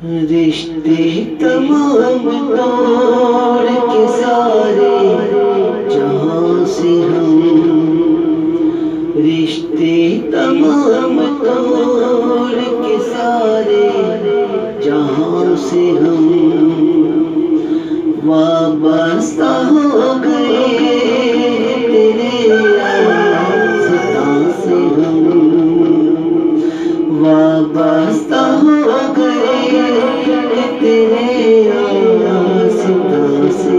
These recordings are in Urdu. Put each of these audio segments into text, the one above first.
رشتے تمام توڑ کے سارے جہاں سے ہم، رشتے تمام توڑ کے سارے جہاں سے ہم وابستہ ہو گئے تیرے آستاں سے ہم، وابستہ ہو گئے تیرے آستاں سے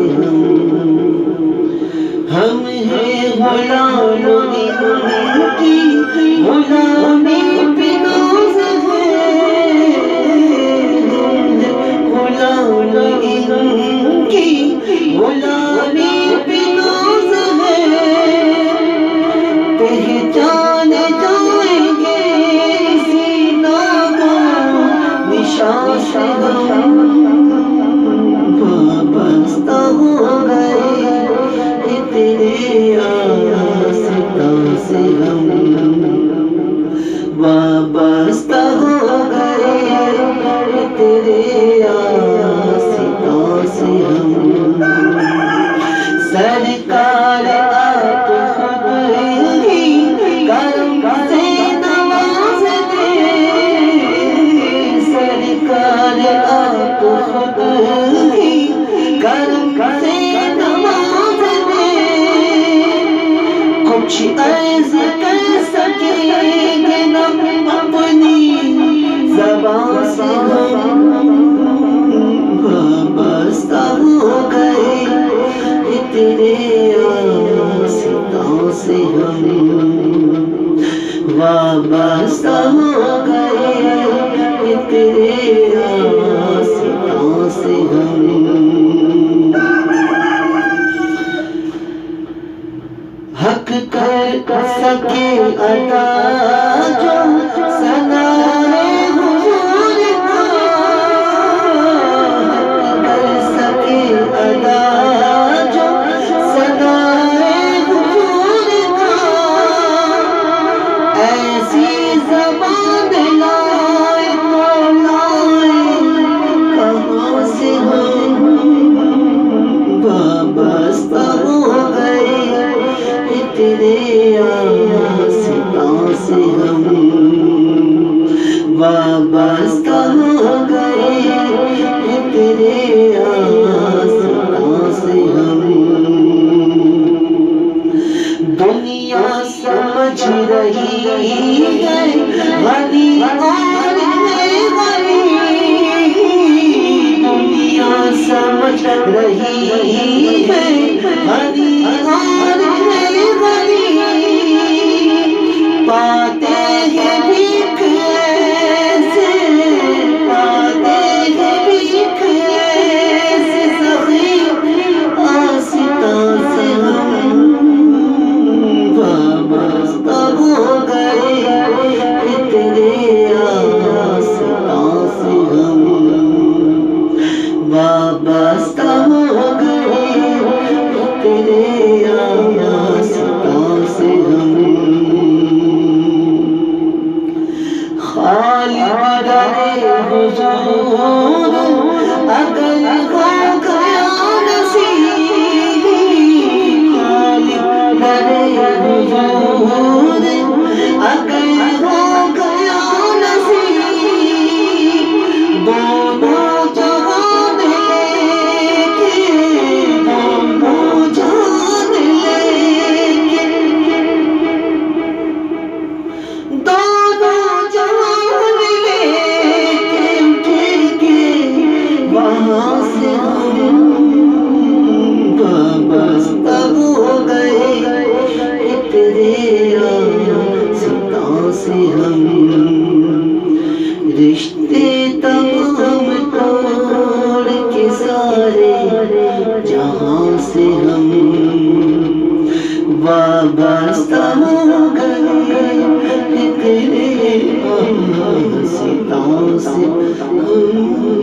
ہم ہیں غلام ان کی غلامی پہ ناز ہے، غلام ان کی غلامی پہ ناز ہے، پہچان جائیں گے اسی نامہ نشان سے ہم وابستہ ہو گئے تیرے آستاں سے ہم، وابستہ ہو گئے تیرے آستاں سے ہم، سرکار آپ خود ہی کرم سے نواز دے، سرکار آپ خود ہی کرم سے نواز دے، کچھ عرض کر سکیں گے نہ اپنی زبان سے ہم وابستہ ہو گئے تیرے آستاں سے ہم، وابستہ ہو گئے تیرے آستاں سے ہم، حق کر سکے عطا جو ثنائے حضور کا، حق کر سکے عطا جو ثنائے حضور کا، ایسی زبان لائے تو لائے کہاں سے ہم وابستہ ہو گئے تیرے آستاں سے ہم، وابستہ ہو گئے تیرے آستاں سے ہم، دنیا سمجھ رہی ہے غنی اور ہے غریب، دنیا سمجھ رہی ہے غنی اور ہے غریب، پاتے ہیں بھیک ایسے، پاتے ہیں بھیک ایسے سخی آستاں سے ہم وابستہ ہو گئے تیرے آستاں سے ہم، وابستہ ہو گئے تیرے آستاں سے ہم، خالق در حضور اگر ہو گیا نصیب، خالق در حضور اگر ہو گیا نصیب، دونوں جہان لے کے، دونوں جہان لے کے، دونوں جہان لے کے اٹھیں گے وہاں سے ہم وابستہ ہو گئے تیرے آستاں سے ہم، رشتے تمام توڑ کے سارے جہاں سے ہم وابستہ ہو گئے تیرے آستاں سے ہم۔